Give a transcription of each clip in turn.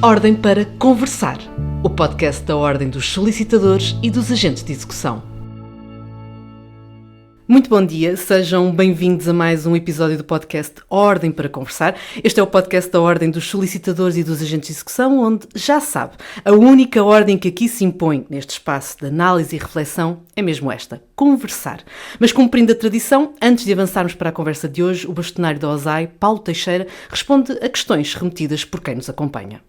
Ordem para Conversar, o podcast da Ordem dos Solicitadores e dos Agentes de Execução. Muito bom dia, sejam bem-vindos a mais um episódio do podcast Ordem para Conversar. Este é o podcast da Ordem dos Solicitadores e dos Agentes de Execução, onde, já sabe, a única ordem que aqui se impõe neste espaço de análise e reflexão é mesmo esta, conversar. Mas cumprindo a tradição, antes de avançarmos para a conversa de hoje, o bastonário da OSAI, Paulo Teixeira, responde a questões remetidas por quem nos acompanha.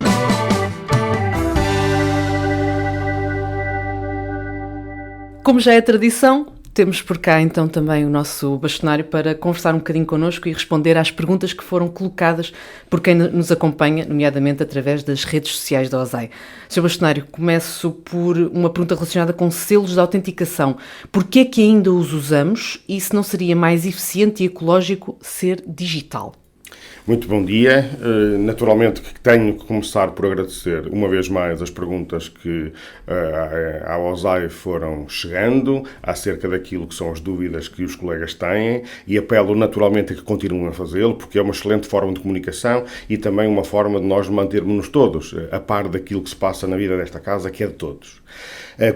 Como já é tradição, temos por cá então também o nosso bastonário para conversar um bocadinho connosco e responder às perguntas que foram colocadas por quem nos acompanha, nomeadamente através das redes sociais da OSAI. Sr. Bastonário, começo por uma pergunta relacionada com selos de autenticação. Porquê é que ainda os usamos e se não seria mais eficiente e ecológico ser digital? Muito bom dia. Naturalmente que tenho que começar por agradecer uma vez mais as perguntas que à OSAI foram chegando acerca daquilo que são as dúvidas que os colegas têm e apelo naturalmente a que continuem a fazê-lo porque é uma excelente forma de comunicação e também uma forma de nós mantermos-nos todos a par daquilo que se passa na vida desta casa, que é de todos.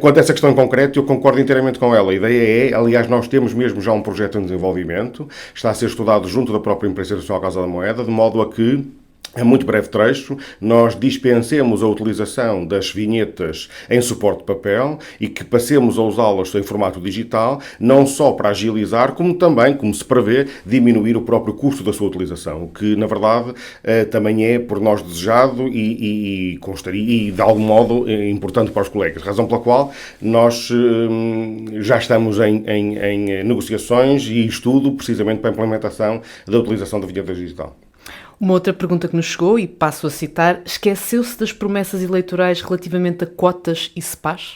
Quanto a essa questão em concreto, eu concordo inteiramente com ela. A ideia é, aliás, nós temos mesmo já um projeto em desenvolvimento, está a ser estudado junto da própria Empresa Nacional Casa da Moeda, de modo a que, a muito breve trecho, nós dispensemos a utilização das vinhetas em suporte de papel e que passemos a usá-las em formato digital, não só para agilizar, como também, como se prevê, diminuir o próprio custo da sua utilização, o que, na verdade, também é por nós desejado e de algum modo, importante para os colegas. Razão pela qual nós já estamos em negociações e estudo precisamente para a implementação da utilização da vinheta digital. Uma outra pergunta que nos chegou, e passo a citar, esqueceu-se das promessas eleitorais relativamente a cotas e SPAs?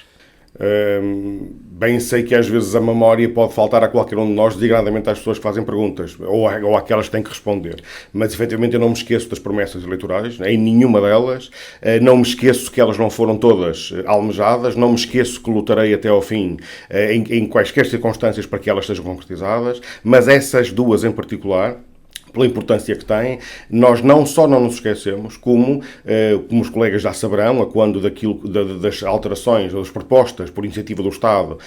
Bem sei que às vezes a memória pode faltar a qualquer um de nós, designadamente às pessoas que fazem perguntas, ou àquelas que têm que responder. Mas, efetivamente, eu não me esqueço das promessas eleitorais, em nenhuma delas. Não me esqueço que elas não foram todas almejadas, não me esqueço que lutarei até ao fim em quaisquer circunstâncias para que elas sejam concretizadas, mas essas duas em particular, pela importância que têm, nós não só não nos esquecemos, como os colegas já saberão, a quando das alterações, das propostas por iniciativa do Estado,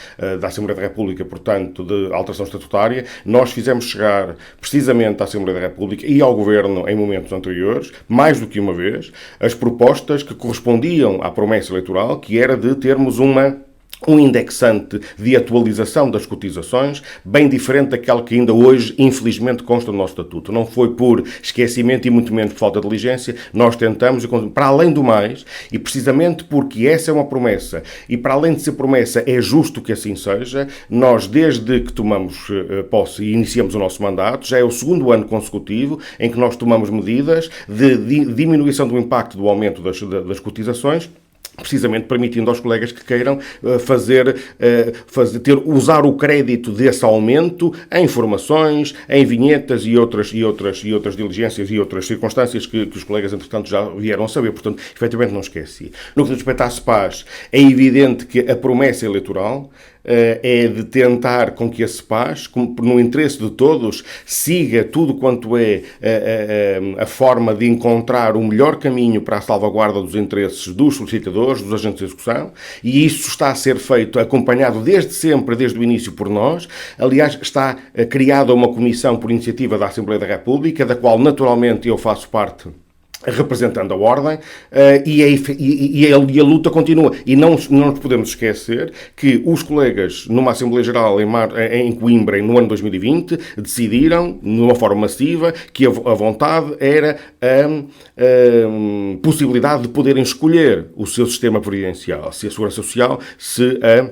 da Assembleia da República, portanto, de alteração estatutária, nós fizemos chegar precisamente à Assembleia da República e ao Governo em momentos anteriores, mais do que uma vez, as propostas que correspondiam à promessa eleitoral, que era de termos um indexante de atualização das cotizações, bem diferente daquela que ainda hoje, infelizmente, consta no nosso estatuto. Não foi por esquecimento e muito menos por falta de diligência, nós tentamos, para além do mais, e precisamente porque essa é uma promessa, e para além de ser promessa, é justo que assim seja, nós, desde que tomamos posse e iniciamos o nosso mandato, já é o segundo ano consecutivo em que nós tomamos medidas de diminuição do impacto do aumento das cotizações, precisamente permitindo aos colegas que queiram usar o crédito desse aumento em informações, em vinhetas e outras diligências e outras circunstâncias que os colegas, entretanto, já vieram a saber. Portanto, efetivamente não esqueci. No que diz respeito à SPAs, é evidente que a promessa eleitoral é de tentar com que a SPAs, no interesse de todos, siga tudo quanto é a forma de encontrar o melhor caminho para a salvaguarda dos interesses dos solicitadores, dos agentes de execução, e isso está a ser feito, acompanhado desde sempre, desde o início, por nós. Aliás, está criada uma comissão por iniciativa da Assembleia da República, da qual naturalmente eu faço parte, representando a Ordem, e a luta continua. E não nos podemos esquecer que os colegas, numa Assembleia Geral em Coimbra, no ano 2020, decidiram, de uma forma massiva, que a vontade era a possibilidade de poderem escolher o seu sistema previdencial, se a Segurança Social, se a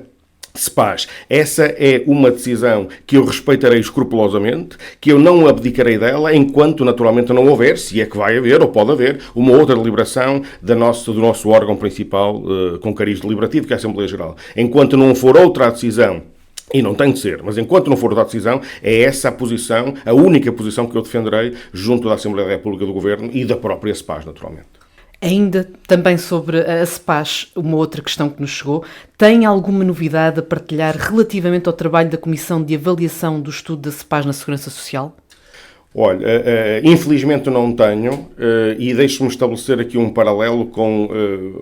SPAs. Essa é uma decisão que eu respeitarei escrupulosamente, que eu não abdicarei dela enquanto naturalmente não houver, se é que vai haver ou pode haver, uma outra deliberação do nosso órgão principal com cariz deliberativo, que é a Assembleia Geral. Enquanto não for outra a decisão, e não tem de ser, mas enquanto não for outra decisão, é essa a posição, a única posição que eu defenderei junto da Assembleia da República, do Governo e da própria SPAs, naturalmente. Ainda também sobre a SPAs, uma outra questão que nos chegou, tem alguma novidade a partilhar relativamente ao trabalho da Comissão de Avaliação do Estudo da SPAs na Segurança Social? Olha, infelizmente não tenho, e deixe-me estabelecer aqui um paralelo com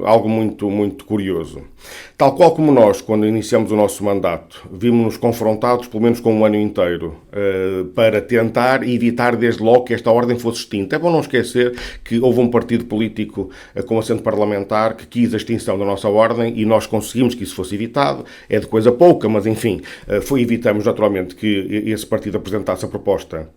algo muito, muito curioso. Tal qual como nós, quando iniciamos o nosso mandato, vimos-nos confrontados, pelo menos com um ano inteiro, para tentar evitar desde logo que esta ordem fosse extinta. É bom não esquecer que houve um partido político com assento parlamentar que quis a extinção da nossa ordem e nós conseguimos que isso fosse evitado. É de coisa pouca, mas enfim, evitamos naturalmente que esse partido apresentasse a proposta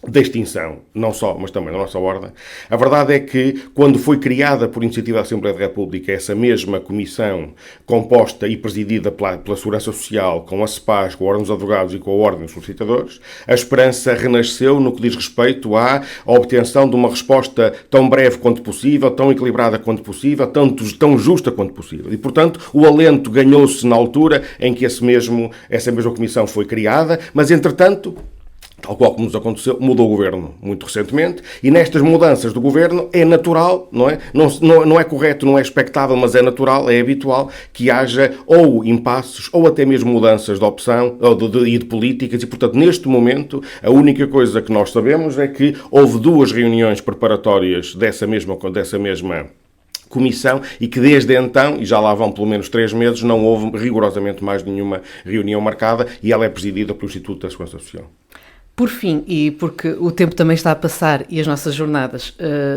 da extinção, não só, mas também da nossa ordem. A verdade é que, quando foi criada por iniciativa da Assembleia da República essa mesma comissão, composta e presidida pela Segurança Social, com a CEPAS, com a Ordem dos Advogados e com a Ordem dos Solicitadores, a esperança renasceu no que diz respeito à obtenção de uma resposta tão breve quanto possível, tão equilibrada quanto possível, tão justa quanto possível. E, portanto, o alento ganhou-se na altura em que essa mesma comissão foi criada, mas, entretanto, tal qual como nos aconteceu, mudou o governo muito recentemente e nestas mudanças do governo é natural, não é? Não é correto, não é expectável, mas é natural, é habitual que haja ou impasses ou até mesmo mudanças de opção e de políticas e, portanto, neste momento, a única coisa que nós sabemos é que houve 2 reuniões preparatórias dessa mesma comissão e que desde então, e já lá vão pelo menos 3 meses, não houve rigorosamente mais nenhuma reunião marcada e ela é presidida pelo Instituto da Segurança Social. Por fim, e porque o tempo também está a passar e as nossas jornadas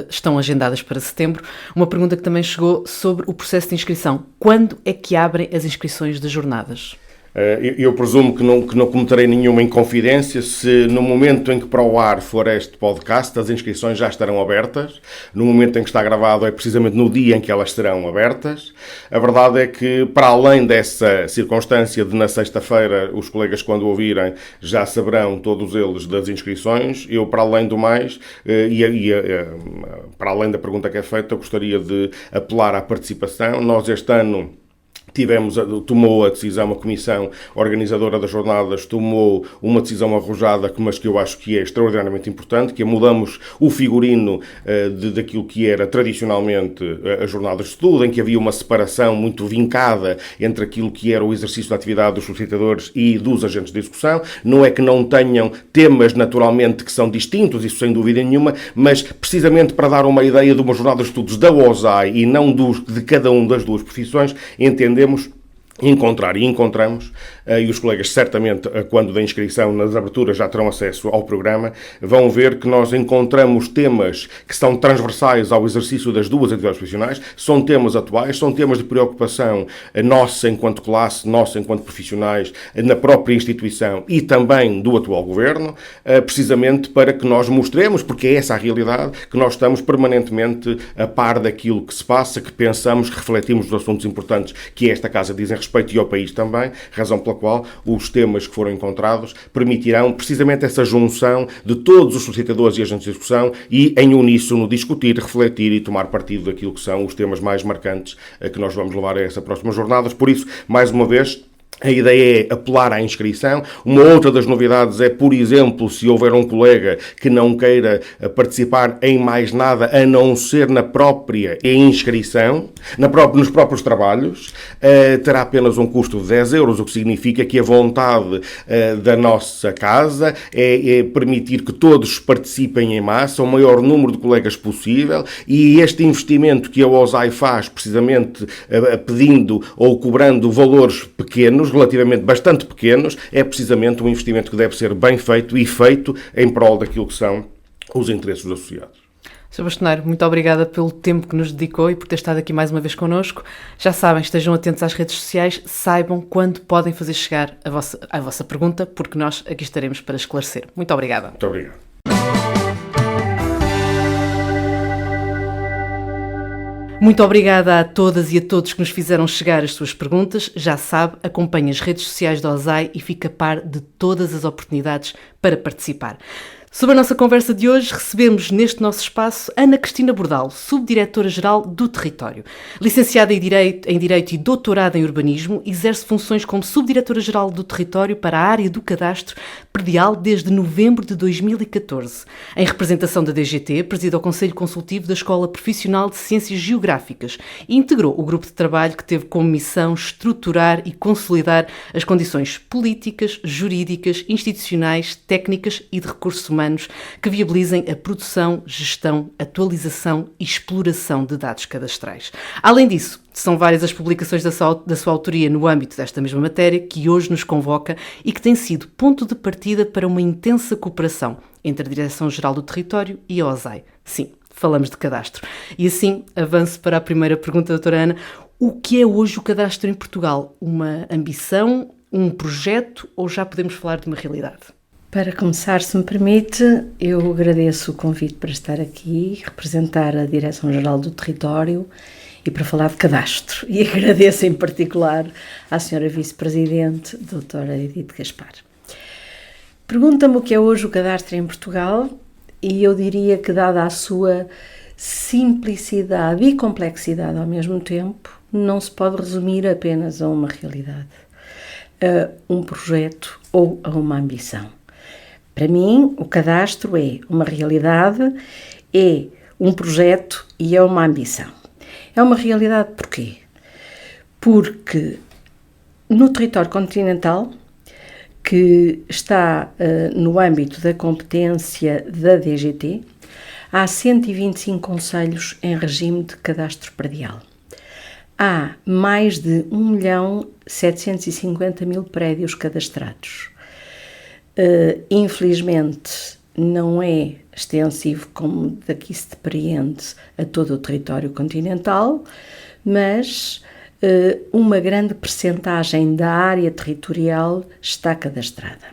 estão agendadas para setembro, uma pergunta que também chegou sobre o processo de inscrição. Quando é que abrem as inscrições das jornadas? Eu presumo que não cometerei nenhuma inconfidência se no momento em que para o ar for este podcast as inscrições já estarão abertas. No momento em que está gravado é precisamente no dia em que elas serão abertas. A verdade é que, para além dessa circunstância de na sexta-feira os colegas, quando ouvirem, já saberão todos eles das inscrições, eu, para além do mais, para além da pergunta que é feita, eu gostaria de apelar à participação. Nós este ano tomou a decisão, a comissão organizadora das jornadas tomou uma decisão arrojada, mas que eu acho que é extraordinariamente importante, que é mudamos o figurino daquilo que era tradicionalmente as jornadas de estudo, em que havia uma separação muito vincada entre aquilo que era o exercício da atividade dos solicitadores e dos agentes de execução. Não é que não tenham temas naturalmente que são distintos, isso sem dúvida nenhuma, mas precisamente para dar uma ideia de uma jornada de estudos da OSAI e não de cada uma das 2 profissões, entendemos encontrar e encontramos, e os colegas certamente, quando da inscrição nas aberturas já terão acesso ao programa, vão ver que nós encontramos temas que são transversais ao exercício das 2 atividades profissionais, são temas atuais, são temas de preocupação nossa enquanto classe, nossa enquanto profissionais, na própria instituição e também do atual governo, precisamente para que nós mostremos, porque é essa a realidade, que nós estamos permanentemente a par daquilo que se passa, que pensamos, que refletimos dos assuntos importantes que esta Casa dizem respeito e ao país também, razão pela qual os temas que foram encontrados permitirão precisamente essa junção de todos os solicitadores e agentes de execução e, em uníssono, discutir, refletir e tomar partido daquilo que são os temas mais marcantes que nós vamos levar a essa próxima jornadas. Por isso, mais uma vez, a ideia é apelar à inscrição. Uma outra das novidades é, por exemplo, se houver um colega que não queira participar em mais nada a não ser na própria inscrição, nos próprios trabalhos, terá apenas um custo de 10 euros, o que significa que a vontade da nossa casa é permitir que todos participem em massa, o maior número de colegas possível, e este investimento que a OSAI faz, precisamente pedindo ou cobrando valores pequenos, relativamente bastante pequenos, é precisamente um investimento que deve ser bem feito e feito em prol daquilo que são os interesses dos associados. Sr. Bastonário, muito obrigada pelo tempo que nos dedicou e por ter estado aqui mais uma vez connosco. Já sabem, estejam atentos às redes sociais, saibam quando podem fazer chegar a vossa pergunta, porque nós aqui estaremos para esclarecer. Muito obrigada. Muito obrigado. Muito obrigada a todas e a todos que nos fizeram chegar as suas perguntas. Já sabe, acompanhe as redes sociais da OSAI e fique a par de todas as oportunidades para participar. Sobre a nossa conversa de hoje, recebemos neste nosso espaço Ana Cristina Bordal, Subdiretora-Geral do Território. Licenciada em Direito e doutorada em Urbanismo, exerce funções como Subdiretora-Geral do Território para a área do cadastro predial desde novembro de 2014. Em representação da DGT, preside o Conselho Consultivo da Escola Profissional de Ciências Geográficas e integrou o grupo de trabalho que teve como missão estruturar e consolidar as condições políticas, jurídicas, institucionais, técnicas e de recursos humanos humanos que viabilizem a produção, gestão, atualização e exploração de dados cadastrais. Além disso, são várias as publicações da sua autoria no âmbito desta mesma matéria que hoje nos convoca e que tem sido ponto de partida para uma intensa cooperação entre a Direção-Geral do Território e a OSAI. Sim, falamos de cadastro. E assim, avanço para a primeira pergunta, doutora Ana. O que é hoje o cadastro em Portugal? Uma ambição, um projeto ou já podemos falar de uma realidade? Para começar, se me permite, eu agradeço o convite para estar aqui, representar a Direção-Geral do Território e para falar de cadastro. E agradeço em particular à senhora Vice-Presidente, doutora Edith Gaspar. Pergunta-me o que é hoje o cadastro em Portugal e eu diria que, dada a sua simplicidade e complexidade ao mesmo tempo, não se pode resumir apenas a uma realidade, a um projeto ou a uma ambição. Para mim, o cadastro é uma realidade, é um projeto e é uma ambição. É uma realidade porquê? Porque no território continental, que está no âmbito da competência da DGT, há 125 concelhos em regime de cadastro predial. Há mais de 1.750.000 prédios cadastrados. Infelizmente, não é extensivo, como daqui se depreende, a todo o território continental, mas uma grande percentagem da área territorial está cadastrada.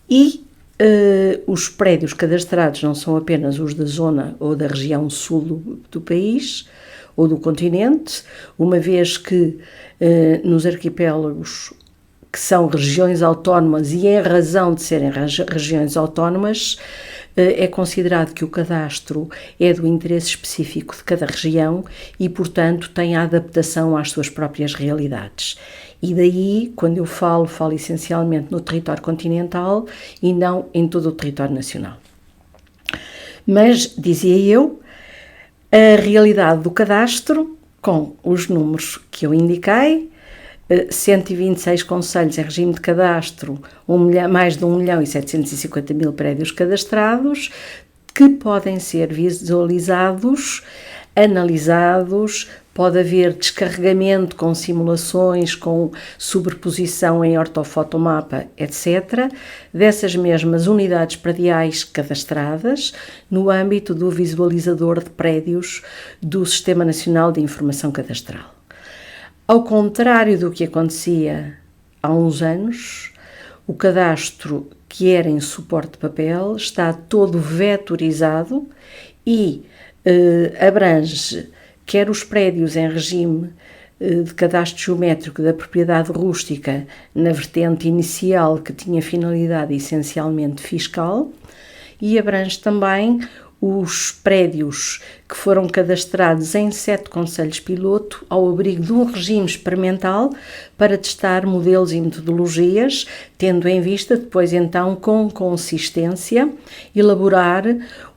E os prédios cadastrados não são apenas os da zona ou da região sul do país ou do continente, uma vez que nos arquipélagos que são regiões autónomas e em razão de serem regiões autónomas, é considerado que o cadastro é do interesse específico de cada região e, portanto, tem a adaptação às suas próprias realidades. E daí, quando eu falo essencialmente no território continental e não em todo o território nacional. Mas, dizia eu, a realidade do cadastro, com os números que eu indiquei, 126 concelhos em regime de cadastro, mais de 1.750.000 prédios cadastrados, que podem ser visualizados, analisados, pode haver descarregamento com simulações, com sobreposição em ortofotomapa, etc., dessas mesmas unidades prediais cadastradas no âmbito do visualizador de prédios do Sistema Nacional de Informação Cadastral. Ao contrário do que acontecia há uns anos, o cadastro que era em suporte de papel está todo vetorizado e abrange quer os prédios em regime de cadastro geométrico da propriedade rústica na vertente inicial que tinha finalidade essencialmente fiscal e abrange também os prédios que foram cadastrados em 7 concelhos piloto ao abrigo de um regime experimental para testar modelos e metodologias, tendo em vista depois então com consistência elaborar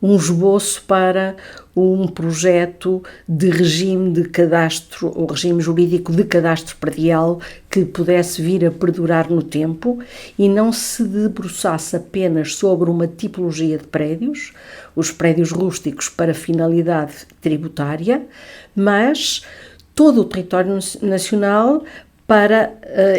um esboço para um projeto de regime de cadastro ou regime jurídico de cadastro predial que pudesse vir a perdurar no tempo e não se debruçasse apenas sobre uma tipologia de prédios, os prédios rústicos para finalidade tributária, mas todo o território nacional para,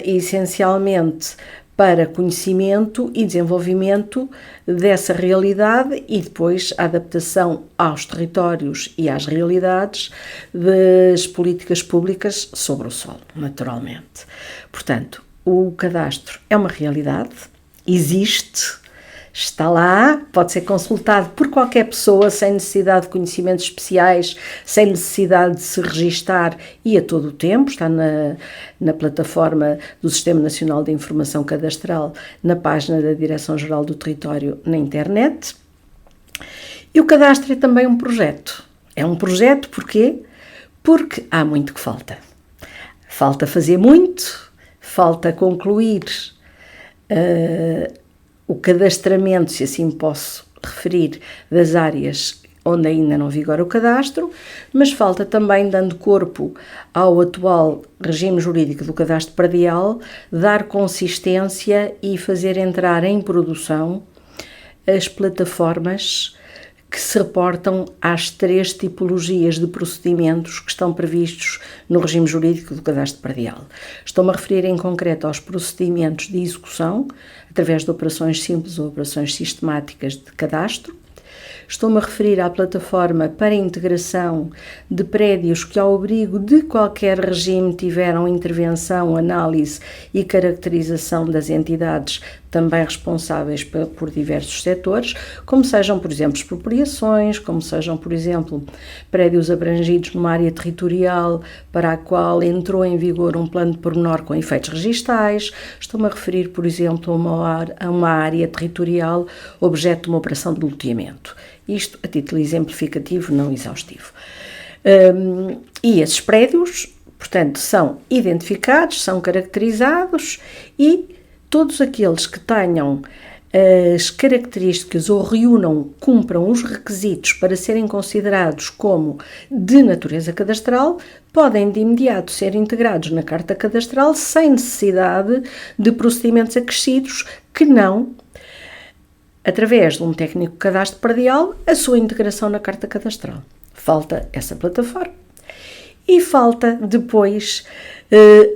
essencialmente, para conhecimento e desenvolvimento dessa realidade e depois a adaptação aos territórios e às realidades das políticas públicas sobre o solo, naturalmente. Portanto, o cadastro é uma realidade, existe, está lá, pode ser consultado por qualquer pessoa sem necessidade de conhecimentos especiais, sem necessidade de se registar e a todo o tempo, está na plataforma do Sistema Nacional de Informação Cadastral, na página da Direção-Geral do Território na internet. E o cadastro é também um projeto. É um projeto porquê? Porque há muito que falta. Falta fazer muito, falta concluir o cadastramento, se assim posso referir, das áreas onde ainda não vigora o cadastro, mas falta também, dando corpo ao atual regime jurídico do cadastro predial, dar consistência e fazer entrar em produção as plataformas que se reportam às 3 tipologias de procedimentos que estão previstos no regime jurídico do cadastro predial. Estou-me a referir em concreto aos procedimentos de execução, através de operações simples ou operações sistemáticas de cadastro. Estou-me a referir à plataforma para integração de prédios que, ao abrigo de qualquer regime, tiveram intervenção, análise e caracterização das entidades também responsáveis por diversos setores, como sejam, por exemplo, expropriações, como sejam, por exemplo, prédios abrangidos numa área territorial para a qual entrou em vigor um plano de pormenor com efeitos registais. Estou-me a referir, por exemplo, a uma área territorial objeto de uma operação de loteamento. Isto a título exemplificativo, não exaustivo. E esses prédios, portanto, são identificados, são caracterizados e todos aqueles que tenham as características ou reúnam, cumpram os requisitos para serem considerados como de natureza cadastral, podem de imediato ser integrados na carta cadastral sem necessidade de procedimentos acrescidos que não, através de um técnico de cadastro predial, a sua integração na carta cadastral. Falta essa plataforma e falta depois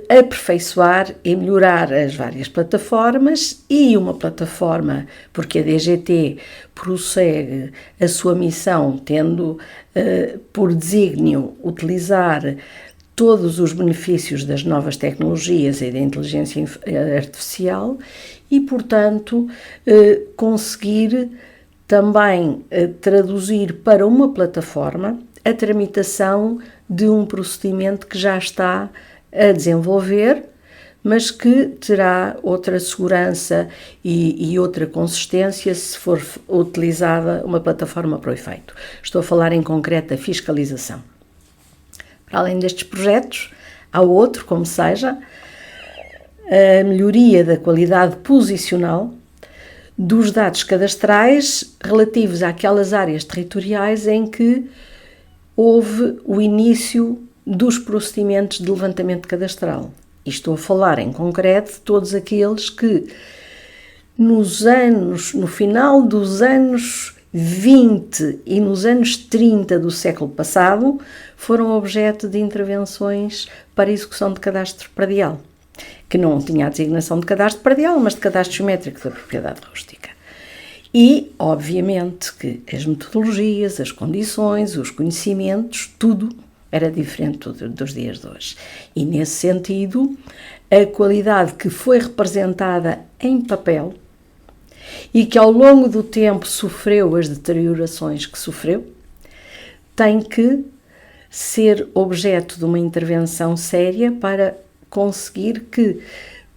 aperfeiçoar e melhorar as várias plataformas e uma plataforma, porque a DGT prossegue a sua missão tendo por desígnio utilizar todos os benefícios das novas tecnologias e da inteligência artificial e, portanto, conseguir também traduzir para uma plataforma a tramitação de um procedimento que já está a desenvolver, mas que terá outra segurança e outra consistência se for utilizada uma plataforma para o efeito. Estou a falar em concreto da fiscalização. Para além destes projetos, há outro, como seja, a melhoria da qualidade posicional dos dados cadastrais relativos àquelas áreas territoriais em que houve o início dos procedimentos de levantamento cadastral. E estou a falar em concreto de todos aqueles que no final dos anos 20 e nos anos 30 do século passado foram objeto de intervenções para execução de cadastro predial, que não tinha a designação de cadastro predial, mas de cadastro geométrico da propriedade rústica. E, obviamente, que as metodologias, as condições, os conhecimentos, tudo era diferente dos dias de hoje. E, nesse sentido, a qualidade que foi representada em papel e que ao longo do tempo sofreu as deteriorações que sofreu, tem que ser objeto de uma intervenção séria para conseguir que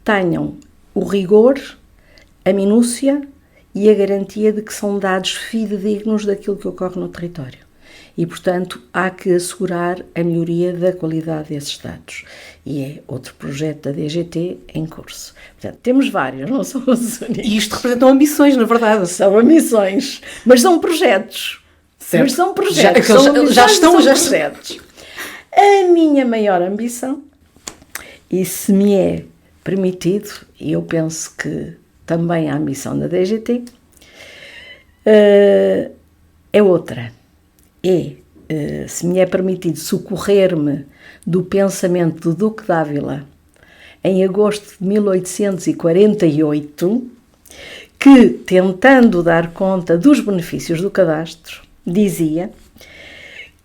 tenham o rigor, a minúcia e a garantia de que são dados fidedignos daquilo que ocorre no território. E, portanto, há que assegurar a melhoria da qualidade desses dados. E é outro projeto da DGT em curso. Portanto, temos vários, não são os únicos. E isto representam ambições, na verdade. São ambições, mas são projetos. Certo. Mas são projetos. Já estão projetos. A minha maior ambição, e se me é permitido, e eu penso que também a ambição da DGT, é outra. Se me é permitido socorrer-me do pensamento do Duque d'Ávila em agosto de 1848, que, tentando dar conta dos benefícios do cadastro, dizia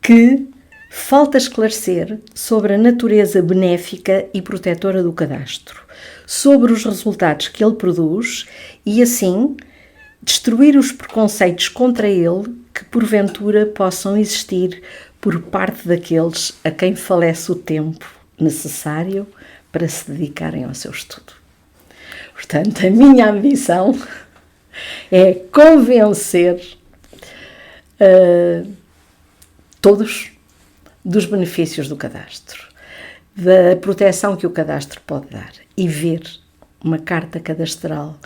que falta esclarecer sobre a natureza benéfica e protetora do cadastro, sobre os resultados que ele produz e, assim, destruir os preconceitos contra ele que porventura possam existir por parte daqueles a quem falece o tempo necessário para se dedicarem ao seu estudo. Portanto, a minha ambição é convencer todos dos benefícios do cadastro, da proteção que o cadastro pode dar e ver uma carta cadastral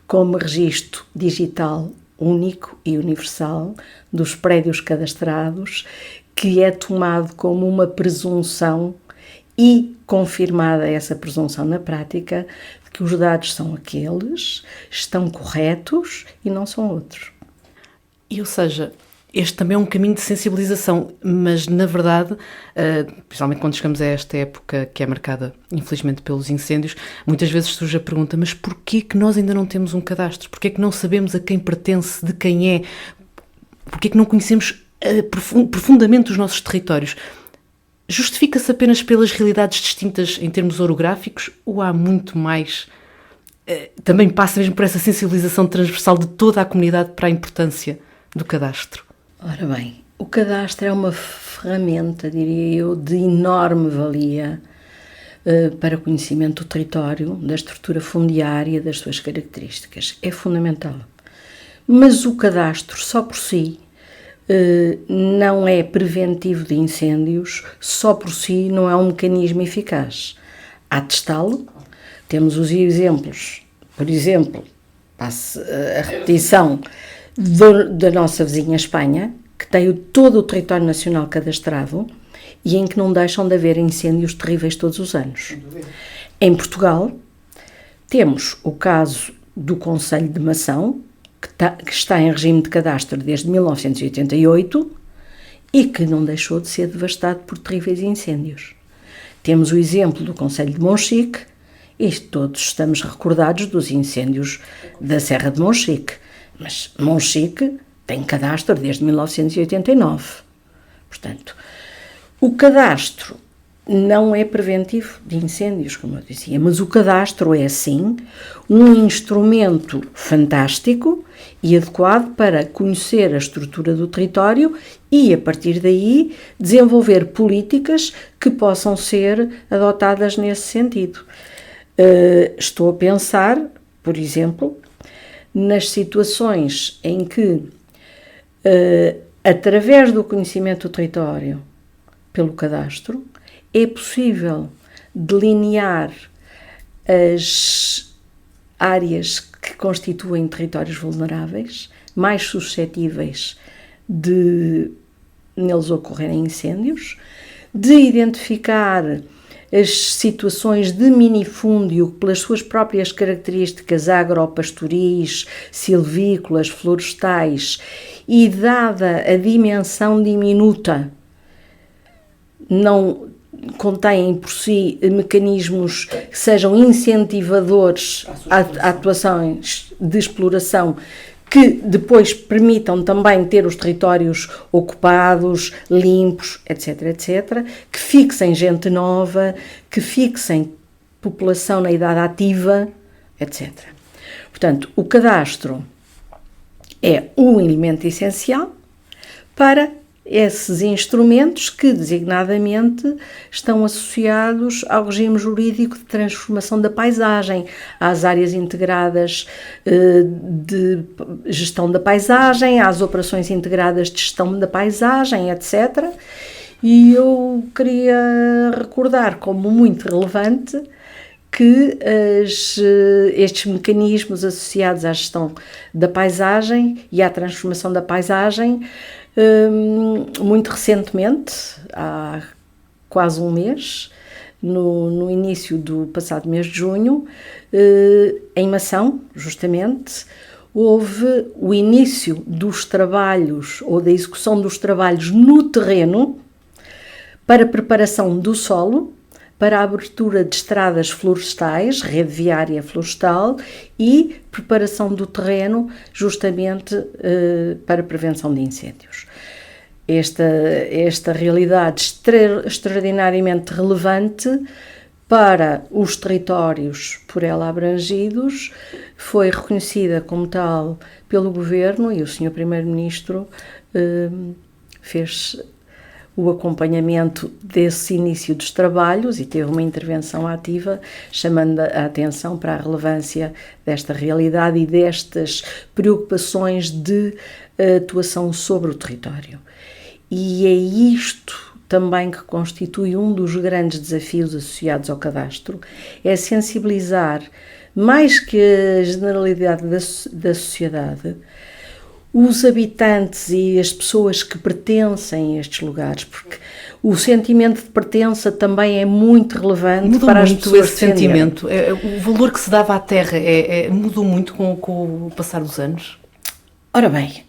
como registro digital único e universal dos prédios cadastrados, que é tomado como uma presunção e confirmada essa presunção na prática de que os dados são aqueles, estão corretos e não são outros. E, ou seja, este também é um caminho de sensibilização, mas, na verdade, principalmente quando chegamos a esta época que é marcada, infelizmente, pelos incêndios, muitas vezes surge a pergunta, mas porquê que nós ainda não temos um cadastro? Porquê que não sabemos a quem pertence, de quem é? Porquê que não conhecemos profundamente os nossos territórios? Justifica-se apenas pelas realidades distintas em termos orográficos ou há muito mais? Também passa mesmo por essa sensibilização transversal de toda a comunidade para a importância do cadastro? Ora bem, o cadastro é uma ferramenta, diria eu, de enorme valia para o conhecimento do território, da estrutura fundiária, das suas características. É fundamental. Mas o cadastro, só por si, não é preventivo de incêndios, só por si não é um mecanismo eficaz. Há de testá-lo. Temos os exemplos, por exemplo, passe a repetição da nossa vizinha Espanha, que tem todo o território nacional cadastrado e em que não deixam de haver incêndios terríveis todos os anos. Em Portugal, temos o caso do Concelho de Mação, que está em regime de cadastro desde 1988 e que não deixou de ser devastado por terríveis incêndios. Temos o exemplo do Concelho de Monchique e todos estamos recordados dos incêndios da Serra de Monchique. Mas Monchique tem cadastro desde 1989. Portanto, o cadastro não é preventivo de incêndios, como eu dizia, mas o cadastro é, sim, um instrumento fantástico e adequado para conhecer a estrutura do território e, a partir daí, desenvolver políticas que possam ser adotadas nesse sentido. Estou a pensar, por exemplo, nas situações em que, através do conhecimento do território pelo cadastro, é possível delinear as áreas que constituem territórios vulneráveis, mais suscetíveis de neles ocorrerem incêndios, de identificar as situações de minifúndio pelas suas próprias características agropastoris, silvícolas, florestais e dada a dimensão diminuta, não contêm por si mecanismos que sejam incentivadores a atuações de exploração que depois permitam também ter os territórios ocupados, limpos, etc., etc., que fixem gente nova, que fixem população na idade ativa, etc. Portanto, o cadastro é um elemento essencial para esses instrumentos que, designadamente, estão associados ao regime jurídico de transformação da paisagem, às áreas integradas de gestão da paisagem, às operações integradas de gestão da paisagem, etc. E eu queria recordar como muito relevante que estes mecanismos associados à gestão da paisagem e à transformação da paisagem, muito recentemente, há quase um mês, no início do passado mês de junho, em Mação, justamente, houve o início dos trabalhos ou da execução dos trabalhos no terreno para preparação do solo, para a abertura de estradas florestais, rede viária florestal e preparação do terreno justamente para prevenção de incêndios. Esta realidade extraordinariamente relevante para os territórios por ela abrangidos foi reconhecida como tal pelo Governo e o Sr. Primeiro-Ministro fez o acompanhamento desse início dos trabalhos e teve uma intervenção ativa, chamando a atenção para a relevância desta realidade e destas preocupações de atuação sobre o território. E é isto também que constitui um dos grandes desafios associados ao cadastro, é sensibilizar, mais que a generalidade da sociedade, os habitantes e as pessoas que pertencem a estes lugares, porque o sentimento de pertença também é muito relevante. Mudou para muito as pessoas esse sentimento. O valor que se dava à terra mudou muito com o passar dos anos? Ora bem,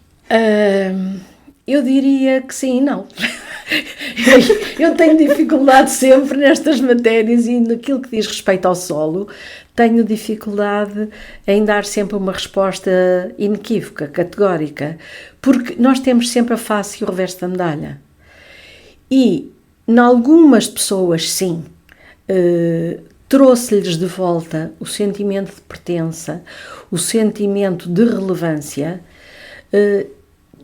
Eu diria que sim e não. Eu tenho dificuldade sempre nestas matérias e naquilo que diz respeito ao solo, tenho dificuldade em dar sempre uma resposta inequívoca, categórica, porque nós temos sempre a face e o reverso da medalha. E, em algumas pessoas, sim, trouxe-lhes de volta o sentimento de pertença, o sentimento de relevância,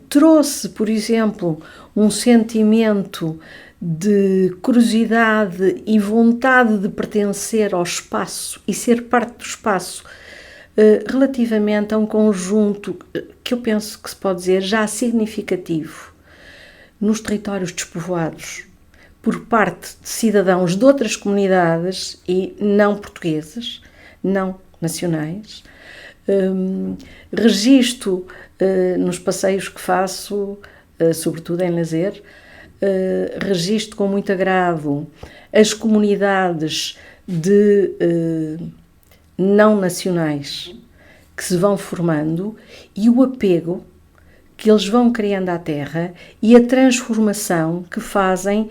trouxe, por exemplo, um sentimento de curiosidade e vontade de pertencer ao espaço e ser parte do espaço, relativamente a um conjunto que eu penso que se pode dizer já significativo nos territórios despovoados por parte de cidadãos de outras comunidades e não portugueses, não nacionais. Registro nos passeios que faço, sobretudo em lazer, registro com muito agrado as comunidades de não nacionais que se vão formando e o apego que eles vão criando à terra e a transformação que fazem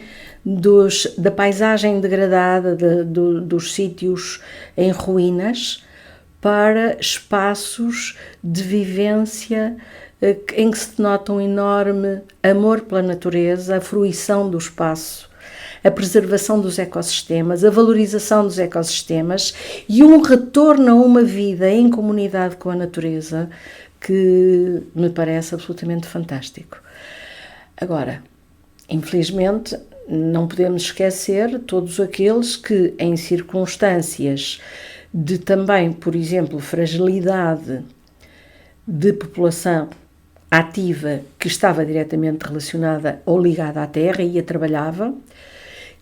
da paisagem degradada, dos sítios em ruínas, para espaços de vivência em que se denota um enorme amor pela natureza, a fruição do espaço, a preservação dos ecossistemas, a valorização dos ecossistemas e um retorno a uma vida em comunidade com a natureza que me parece absolutamente fantástico. Agora, infelizmente, não podemos esquecer todos aqueles que, em circunstâncias de também, por exemplo, fragilidade de população ativa que estava diretamente relacionada ou ligada à terra e a trabalhava,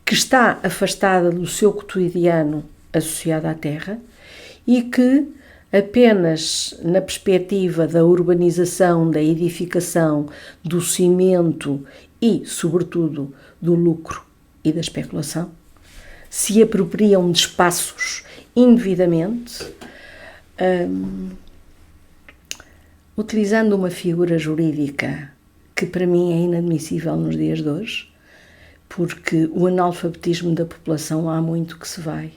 que está afastada do seu cotidiano associado à terra e que apenas na perspectiva da urbanização, da edificação, do cimento e, sobretudo, do lucro e da especulação, se apropriam de espaços indevidamente, utilizando uma figura jurídica que para mim é inadmissível nos dias de hoje, porque o analfabetismo da população há muito que se vai.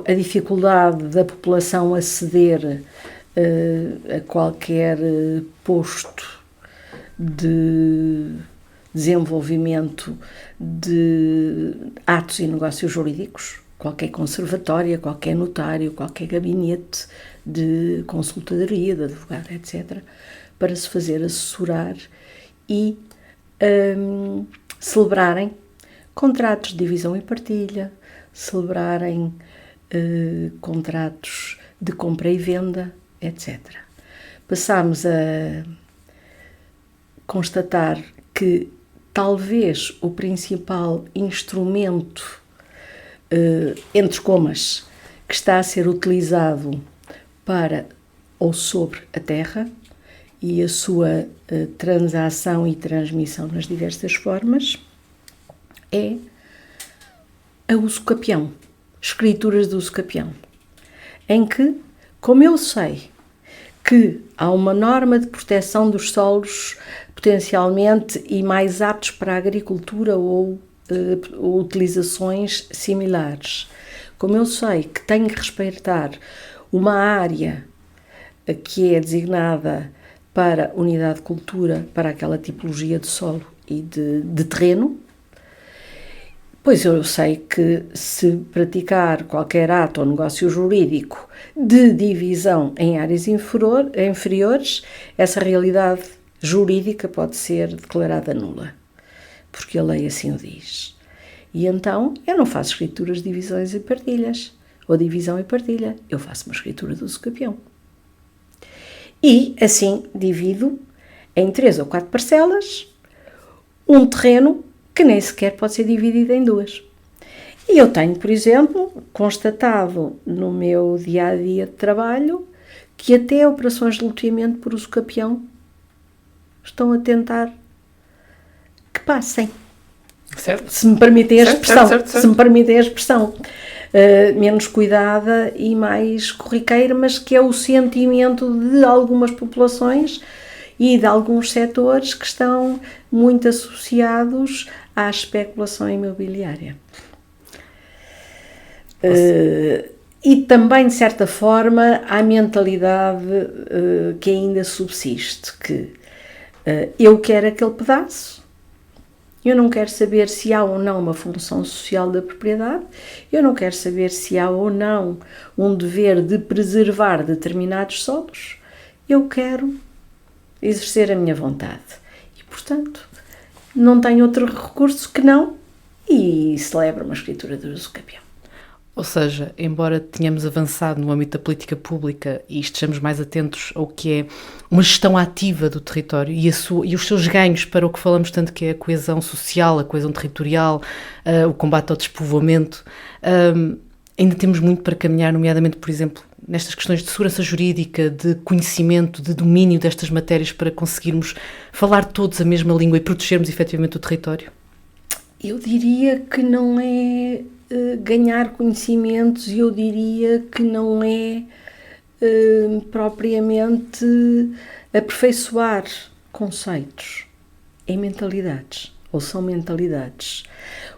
A dificuldade da população aceder a qualquer posto de desenvolvimento de atos e negócios jurídicos, qualquer conservatória, qualquer notário, qualquer gabinete de consultadoria, de advogado, etc., para se fazer assessorar e celebrarem contratos de divisão e partilha, celebrarem contratos de compra e venda, etc. Passámos a constatar que talvez o principal instrumento, entre comas, que está a ser utilizado para ou sobre a terra e a sua transação e transmissão nas diversas formas é a usucapião, escrituras de usucapião, em que, como eu sei que há uma norma de proteção dos solos potencialmente e mais aptos para a agricultura ou utilizações similares, como eu sei que tenho que respeitar uma área que é designada para unidade de cultura, para aquela tipologia de solo e de terreno, pois eu sei que se praticar qualquer ato ou negócio jurídico de divisão em áreas inferiores, essa realidade jurídica pode ser declarada nula, porque a lei assim o diz. E então eu não faço escrituras de divisões e partilhas, ou divisão e partilha, eu faço uma escritura de usucapião. E assim divido em 3 ou 4 parcelas um terreno que nem sequer pode ser dividido em 2. E eu tenho, por exemplo, constatado no meu dia-a-dia de trabalho que até operações de loteamento por usucapião estão a tentar que passem. Certo. Se me permitem a expressão. Certo. Se me permitem a expressão. Menos cuidada e mais corriqueira, mas que é o sentimento de algumas populações e de alguns setores que estão muito associados à especulação imobiliária. E também, de certa forma, à mentalidade que ainda subsiste, que eu quero aquele pedaço, eu não quero saber se há ou não uma função social da propriedade, eu não quero saber se há ou não um dever de preservar determinados solos, eu quero exercer a minha vontade. E, portanto, não tenho outro recurso que não, e celebro uma escritura de uso capião. Ou seja, embora tenhamos avançado no âmbito da política pública e estejamos mais atentos ao que é uma gestão ativa do território e os seus ganhos para o que falamos tanto, que é a coesão social, a coesão territorial, o combate ao despovoamento, ainda temos muito para caminhar, nomeadamente, por exemplo, nestas questões de segurança jurídica, de conhecimento, de domínio destas matérias, para conseguirmos falar todos a mesma língua e protegermos efetivamente o território? Eu diria que não é ganhar conhecimentos, eu diria que não é propriamente aperfeiçoar conceitos, é mentalidades, ou são mentalidades.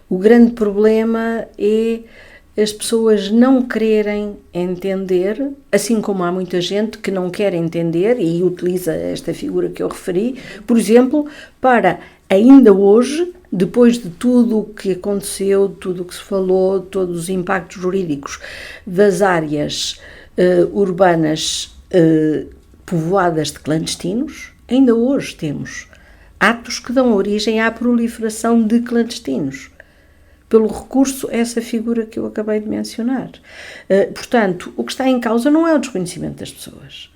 O grande problema é as pessoas não quererem entender, assim como há muita gente que não quer entender e utiliza esta figura que eu referi, por exemplo, para ainda hoje, depois de tudo o que aconteceu, tudo o que se falou, todos os impactos jurídicos das áreas urbanas povoadas de clandestinos, ainda hoje temos atos que dão origem à proliferação de clandestinos, pelo recurso a essa figura que eu acabei de mencionar. Portanto, o que está em causa não é o desconhecimento das pessoas.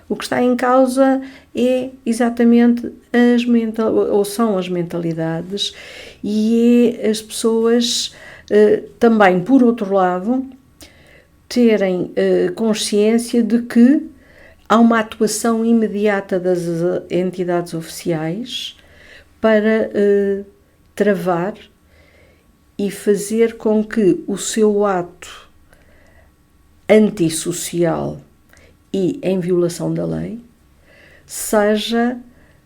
O que está em causa é exatamente são as mentalidades e é as pessoas também, por outro lado, terem consciência de que há uma atuação imediata das entidades oficiais para travar e fazer com que o seu ato antissocial e em violação da lei seja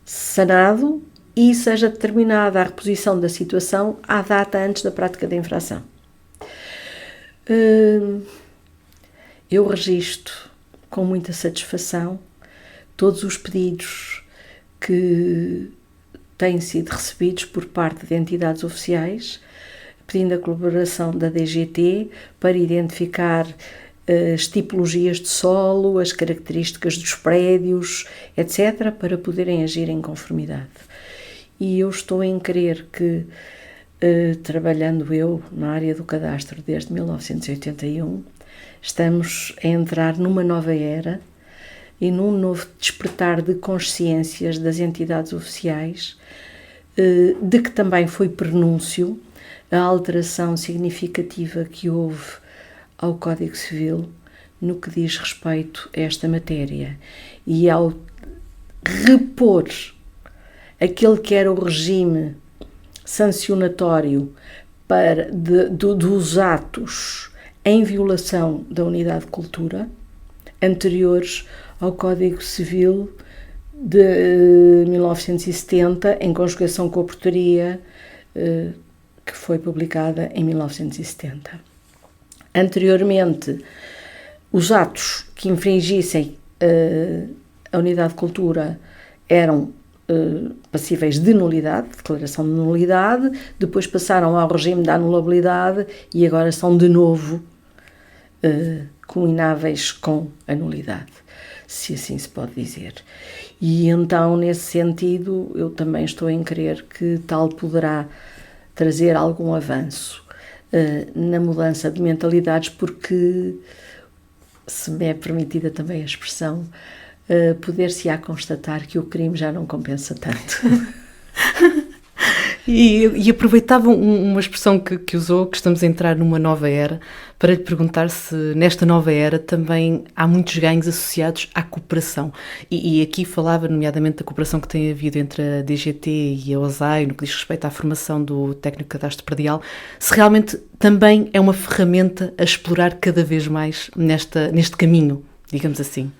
sanado e seja determinada a reposição da situação à data antes da prática da infração. Eu registro com muita satisfação todos os pedidos que têm sido recebidos por parte de entidades oficiais, pedindo a colaboração da DGT para identificar as tipologias de solo, as características dos prédios, etc., para poderem agir em conformidade. E eu estou em crer que, trabalhando eu na área do cadastro desde 1981, estamos a entrar numa nova era e num novo despertar de consciências das entidades oficiais, de que também foi prenúncio a alteração significativa que houve ao Código Civil no que diz respeito a esta matéria e ao repor aquele que era o regime sancionatório dos atos em violação da unidade de cultura anteriores ao Código Civil de 1970, em conjugação com a portaria que foi publicada em 1970. Anteriormente, os atos que infringissem a unidade de cultura eram passíveis de nulidade, declaração de nulidade, depois passaram ao regime da anulabilidade e agora são de novo comunáveis com a nulidade, se assim se pode dizer. E então, nesse sentido, eu também estou em crer que tal poderá trazer algum avanço na mudança de mentalidades, porque, se me é permitida também a expressão, poder-se-á constatar que o crime já não compensa tanto. E aproveitava uma expressão que usou, que estamos a entrar numa nova era, para lhe perguntar se nesta nova era também há muitos ganhos associados à cooperação. E aqui falava nomeadamente da cooperação que tem havido entre a DGT e a OSAI, no que diz respeito à formação do técnico de cadastro predial, se realmente também é uma ferramenta a explorar cada vez mais neste caminho, digamos assim.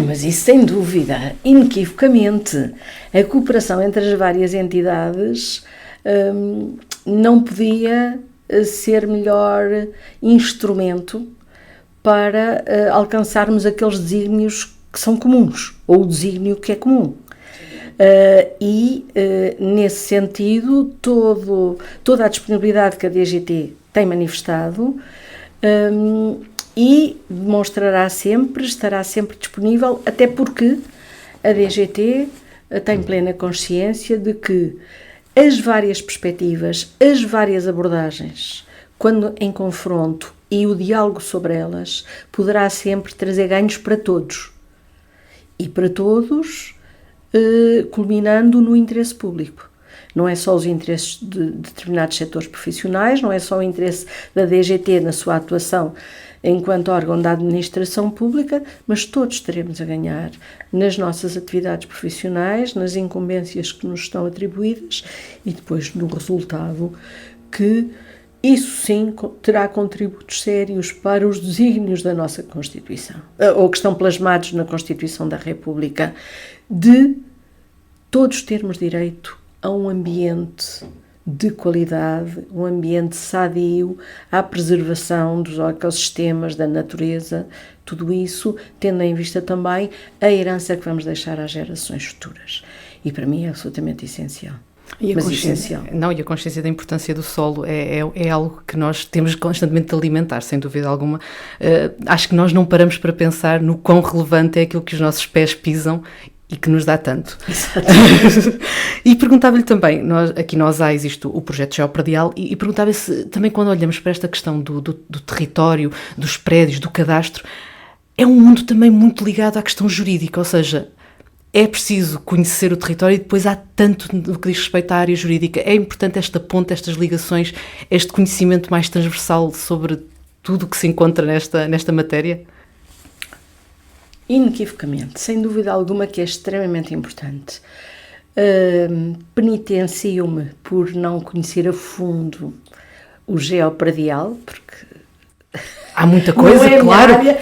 Mas isso sem dúvida, inequivocamente. A cooperação entre as várias entidades não podia ser melhor instrumento para alcançarmos aqueles desígnios que são comuns, ou o desígnio que é comum. Nesse sentido, toda a disponibilidade que a DGT tem manifestado e estará sempre disponível, até porque a DGT tem plena consciência de que as várias perspectivas, as várias abordagens, quando em confronto e o diálogo sobre elas, poderá sempre trazer ganhos para todos. E para todos, culminando no interesse público. Não é só os interesses de determinados setores profissionais, não é só o interesse da DGT na sua atuação enquanto órgão da administração pública, mas todos teremos a ganhar nas nossas atividades profissionais, nas incumbências que nos estão atribuídas e depois no resultado que isso sim terá contributos sérios para os desígnios da nossa Constituição, ou que estão plasmados na Constituição da República, de todos termos direito a um ambiente de qualidade, um ambiente sadio, à preservação dos ecossistemas, da natureza, tudo isso tendo em vista também a herança que vamos deixar às gerações futuras. E para mim é absolutamente essencial. E a consciência da importância do solo é algo que nós temos constantemente de alimentar, sem dúvida alguma. Acho que nós não paramos para pensar no quão relevante é aquilo que os nossos pés pisam e que nos dá tanto. E perguntava-lhe também, aqui na OSAI existe o projeto geopredial, e perguntava-lhe se também quando olhamos para esta questão do território, dos prédios, do cadastro, é um mundo também muito ligado à questão jurídica, ou seja, é preciso conhecer o território e depois há tanto no que diz respeito à área jurídica. É importante esta ponte, estas ligações, este conhecimento mais transversal sobre tudo o que se encontra nesta matéria? Inequivocamente, sem dúvida alguma que é extremamente importante. Penitencio-me por não conhecer a fundo o geopredial, porque há muita coisa,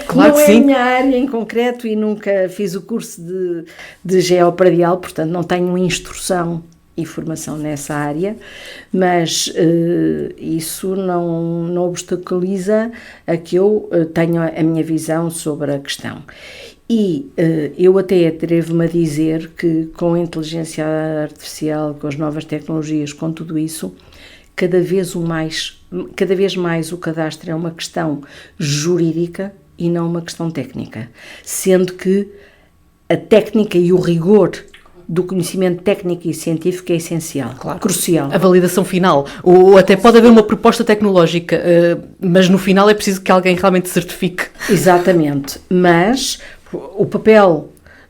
claro que sim. Não é a minha área em concreto e nunca fiz o curso de geopredial, portanto não tenho instrução e formação nessa área, mas isso não obstaculiza a que eu tenha a minha visão sobre a questão. E eu até atrevo-me a dizer que com a inteligência artificial, com as novas tecnologias, com tudo isso, cada vez mais o cadastro é uma questão jurídica e não uma questão técnica, sendo que a técnica e o rigor do conhecimento técnico e científico é essencial, claro. Crucial. A validação final, ou até pode haver uma proposta tecnológica, mas no final é preciso que alguém realmente certifique. Exatamente, mas o papel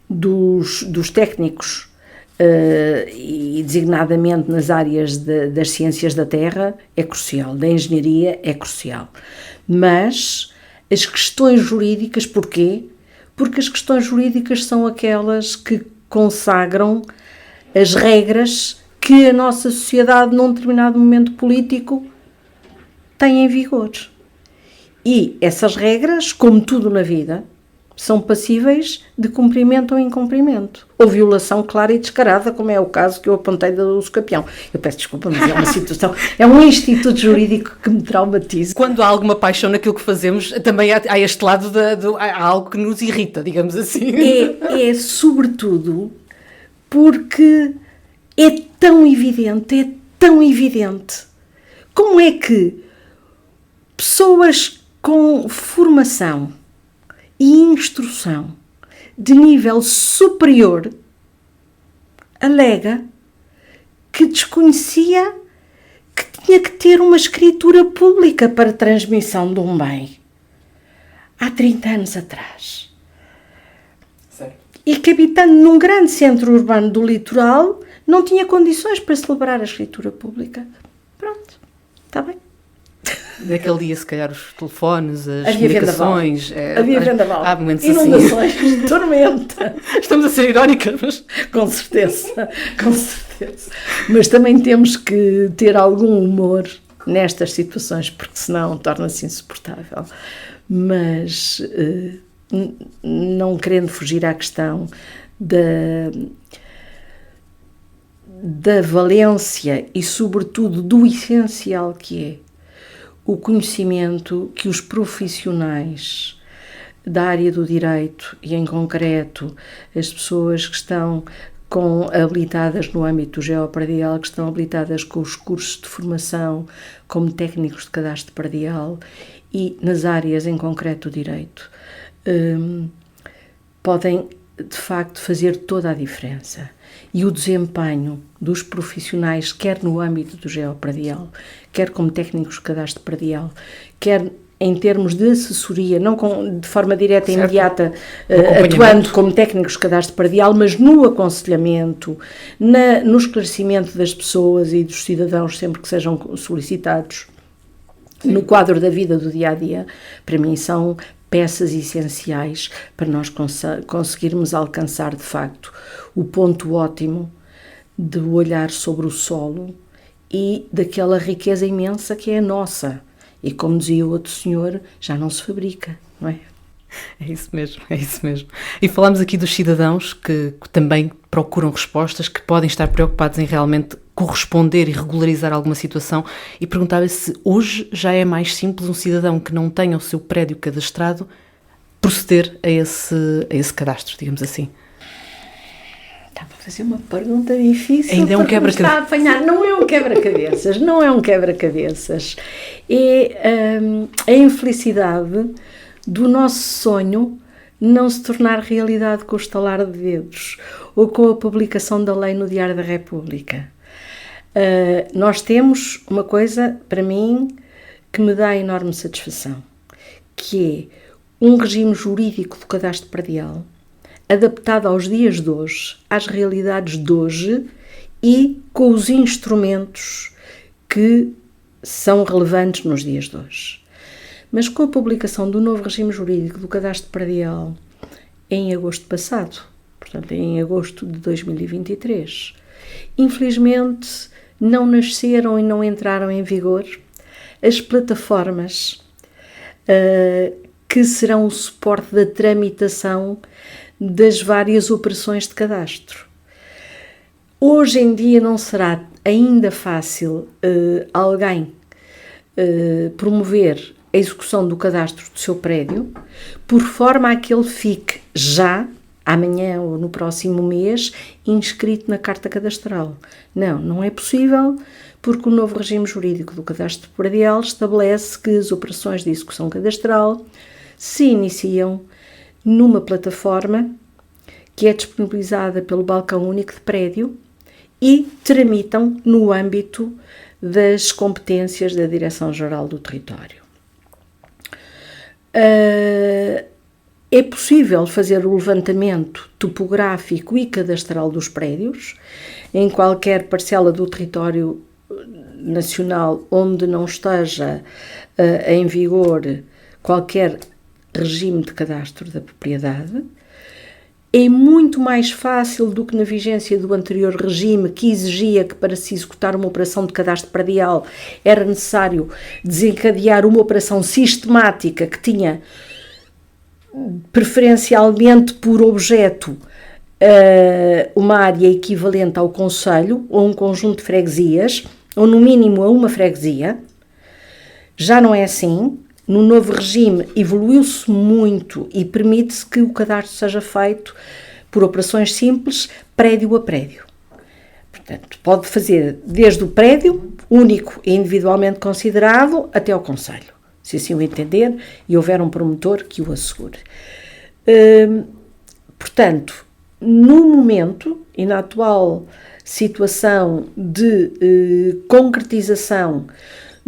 dos técnicos, e designadamente nas áreas das ciências da terra, é crucial, da engenharia é crucial. Mas as questões jurídicas, porquê? Porque as questões jurídicas são aquelas que consagram as regras que a nossa sociedade, num determinado momento político, tem em vigor. E essas regras, como tudo na vida, são passíveis de cumprimento ou incumprimento, ou violação clara e descarada, como é o caso que eu apontei do usucapião. Eu peço desculpa, mas é uma situação, é um instituto jurídico que me traumatiza. Quando há alguma paixão naquilo que fazemos, também há este lado, há algo que nos irrita, digamos assim. É sobretudo porque é tão evidente. Como é que pessoas com formação e instrução de nível superior alega que desconhecia que tinha que ter uma escritura pública para transmissão de um bem há 30 anos atrás? Certo. E que, habitando num grande centro urbano do litoral, não tinha condições para celebrar a escritura pública. Pronto, está bem. Naquele dia, se calhar, os telefones, as comunicações... Havia vendaval. Há momentos inundações, assim. tormenta. Estamos a ser irónicas, mas... Com certeza. Mas também temos que ter algum humor nestas situações, porque senão torna-se insuportável. Mas não querendo fugir à questão da valência e, sobretudo, do essencial que é o conhecimento que os profissionais da área do direito, e em concreto as pessoas que estão habilitadas no âmbito do geopredial, que estão habilitadas com os cursos de formação como técnicos de cadastro predial e nas áreas em concreto do direito, podem de facto fazer toda a diferença. E o desempenho dos profissionais, quer no âmbito do geopredial, quer como técnicos de cadastro predial, quer em termos de assessoria, não de forma direta e imediata, atuando como técnicos de cadastro predial, mas no aconselhamento, no esclarecimento das pessoas e dos cidadãos, sempre que sejam solicitados, no quadro da vida do dia-a-dia, para mim são peças essenciais para nós conseguirmos alcançar, de facto, o ponto ótimo de olhar sobre o solo e daquela riqueza imensa que é a nossa. E como dizia o outro senhor, já não se fabrica, não é? É isso mesmo, é isso mesmo. E falámos aqui dos cidadãos que também procuram respostas, que podem estar preocupados em realmente corresponder e regularizar alguma situação, e perguntava se hoje já é mais simples um cidadão que não tenha o seu prédio cadastrado proceder a esse cadastro, digamos assim. Estava a fazer uma pergunta difícil. Ainda é um quebra-cabeças. Não é um quebra-cabeças, não é um quebra-cabeças. É a infelicidade do nosso sonho não se tornar realidade com o estalar de dedos ou com a publicação da lei no Diário da República. Nós temos uma coisa, para mim, que me dá enorme satisfação, que é um regime jurídico do cadastro predial adaptado aos dias de hoje, às realidades de hoje e com os instrumentos que são relevantes nos dias de hoje. Mas com a publicação do novo regime jurídico do cadastro predial em agosto passado, portanto em agosto de 2023, infelizmente não nasceram e não entraram em vigor as plataformas que serão o suporte da tramitação das várias operações de cadastro. Hoje em dia não será ainda fácil alguém promover a execução do cadastro do seu prédio, por forma a que ele fique já, amanhã ou no próximo mês, inscrito na carta cadastral. Não é possível, porque o novo regime jurídico do cadastro predial estabelece que as operações de execução cadastral se iniciam numa plataforma que é disponibilizada pelo Balcão Único de Prédio e tramitam no âmbito das competências da Direção-Geral do Território. É possível fazer o levantamento topográfico e cadastral dos prédios em qualquer parcela do território nacional onde não esteja em vigor qualquer regime de cadastro da propriedade. É muito mais fácil do que na vigência do anterior regime, que exigia que para se executar uma operação de cadastro predial era necessário desencadear uma operação sistemática que tinha preferencialmente por objeto uma área equivalente ao concelho ou um conjunto de freguesias, ou no mínimo a uma freguesia. Já não é assim. No novo regime evoluiu-se muito e permite-se que o cadastro seja feito por operações simples, prédio a prédio. Portanto, pode fazer desde o prédio, único e individualmente considerado, até ao concelho, se assim o entender e houver um promotor que o assegure. Portanto, no momento e na atual situação de concretização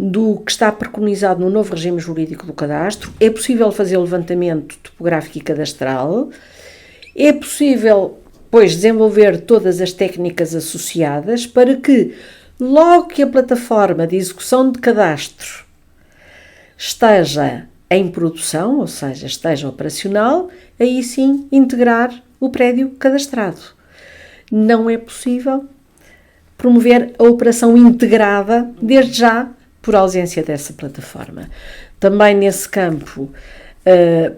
do que está preconizado no novo regime jurídico do cadastro, é possível fazer o levantamento topográfico e cadastral, é possível, pois, desenvolver todas as técnicas associadas para que, logo que a plataforma de execução de cadastro esteja em produção, ou seja, esteja operacional, aí sim integrar o prédio cadastrado. Não é possível promover a operação integrada desde já, por ausência dessa plataforma. Também nesse campo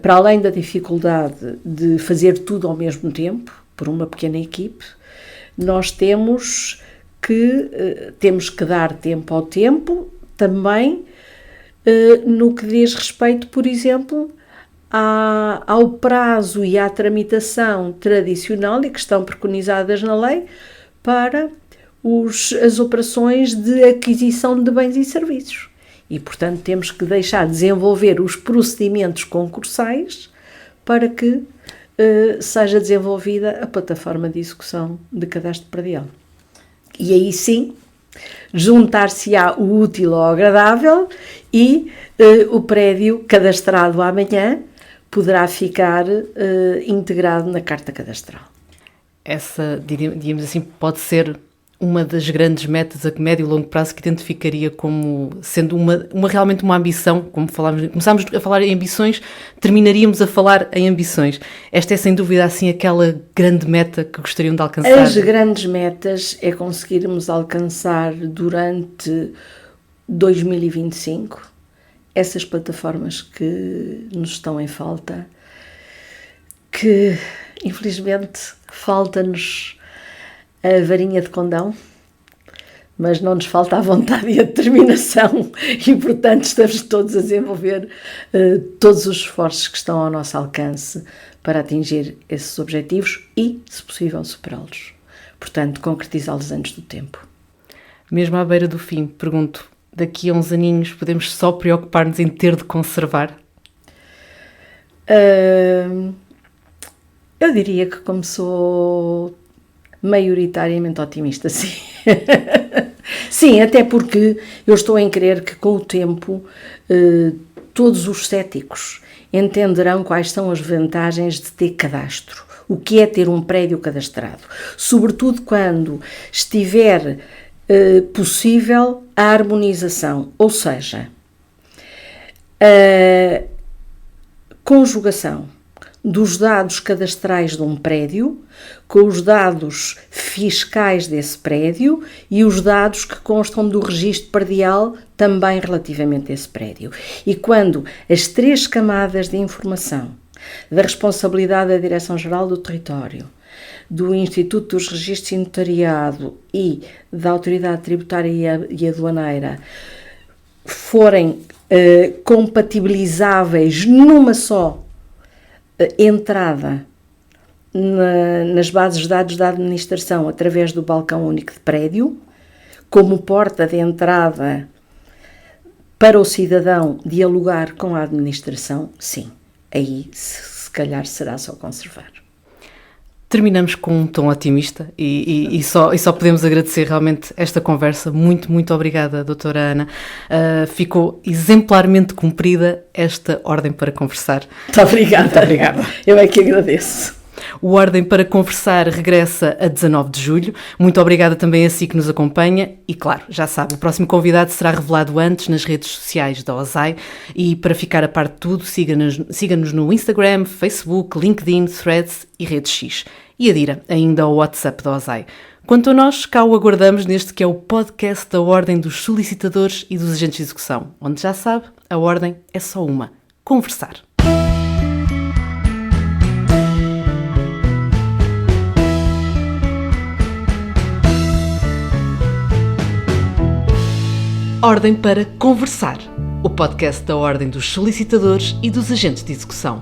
para além da dificuldade de fazer tudo ao mesmo tempo, por uma pequena equipe, nós temos que dar tempo ao tempo, também no que diz respeito, por exemplo, ao prazo e à tramitação tradicional e que estão preconizadas na lei para as operações de aquisição de bens e serviços. E, portanto, temos que deixar desenvolver os procedimentos concursais para que seja desenvolvida a plataforma de execução de cadastro predial. E aí sim, juntar-se-á o útil ao agradável e o prédio cadastrado amanhã poderá ficar integrado na carta cadastral. Essa, diríamos assim, pode ser uma das grandes metas a médio e longo prazo que identificaria como sendo realmente uma ambição, começámos a falar em ambições, terminaríamos a falar em ambições. Esta é sem dúvida assim aquela grande meta que gostariam de alcançar? As grandes metas é conseguirmos alcançar durante 2025 essas plataformas que nos estão em falta, que infelizmente falta-nos a varinha de condão, mas não nos falta a vontade e a determinação e, portanto, estamos todos a desenvolver todos os esforços que estão ao nosso alcance para atingir esses objetivos e, se possível, superá-los. Portanto, concretizá-los antes do tempo. Mesmo à beira do fim, pergunto, daqui a uns aninhos podemos só preocupar-nos em ter de conservar? Eu diria que como sou maioritariamente otimista, sim. Sim, até porque eu estou em crer que com o tempo todos os céticos entenderão quais são as vantagens de ter cadastro. O que é ter um prédio cadastrado? Sobretudo quando estiver possível a harmonização, ou seja, a conjugação dos dados cadastrais de um prédio com os dados fiscais desse prédio e os dados que constam do registro predial também relativamente a esse prédio. E quando as três camadas de informação da responsabilidade da Direção-Geral do Território, do Instituto dos Registros e Notariado e da Autoridade Tributária e Aduaneira forem compatibilizáveis numa só entrada nas bases de dados da administração através do balcão único de prédio, como porta de entrada para o cidadão dialogar com a administração, sim, aí se calhar será só conservar. Terminamos com um tom otimista e só podemos agradecer realmente esta conversa. Muito, muito obrigada, doutora Ana. Ficou exemplarmente cumprida esta Ordem para Conversar. Muito obrigada. Muito obrigada. Eu é que agradeço. O Ordem para Conversar regressa a 19 de julho. Muito obrigada também a si que nos acompanha e, claro, já sabe, o próximo convidado será revelado antes nas redes sociais da OSAI e para ficar a par de tudo, siga-nos no Instagram, Facebook, LinkedIn, Threads e Redes X e adira ainda ao WhatsApp da OSAI. Quanto a nós, cá o aguardamos neste que é o podcast da Ordem dos Solicitadores e dos Agentes de Execução, onde já sabe, a ordem é só uma: conversar. Ordem para Conversar, o podcast da Ordem dos Solicitadores e dos Agentes de Execução.